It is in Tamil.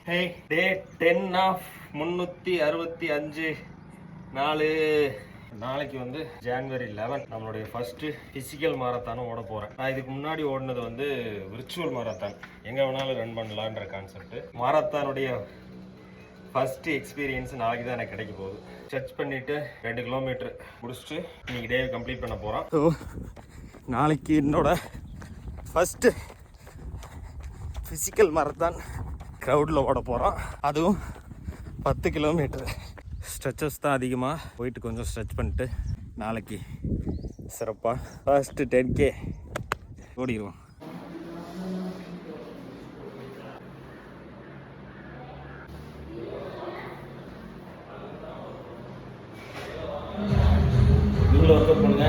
ஹே டே 10 ஆஃப் 365 நாலு. நாளைக்கு வந்து January 11 நம்மளுடைய ஃபர்ஸ்ட் பிசிக்கல் மாரத்தானும் ஓட போகிறேன். நான் இதுக்கு முன்னாடி ஓடினது வந்து விர்ச்சுவல் மாரத்தான், எங்கே வேணாலும் ரன் பண்ணலான்ற கான்செப்ட். மாரத்தானுடைய ஃபர்ஸ்ட் எக்ஸ்பீரியன்ஸ் நாளைக்கு தான் எனக்கு கிடைக்க போகுது. சர்ச் பண்ணிவிட்டு 2 கிலோமீட்டர் முடிச்சுட்டு இன்னைக்கு டே கம்ப்ளீட் பண்ண போகிறோம். ஸோ நாளைக்கு என்னோட ஃபஸ்ட்டு ஃபிசிக்கல் மாரத்தான் க்ரௌடில் ஓட போகிறோம். அதுவும் 10 கிலோமீட்டர். ஸ்ட்ரெச்சஸ் தான் அதிகமாக போயிட்டு கொஞ்சம் ஸ்ட்ரெச் பண்ணிட்டு நாளைக்கு சிறப்பாக ஃபர்ஸ்ட்டு 10K ஓடிடுவோம். நீங்களும் ஒர்க் அவுட் பண்ணுங்க.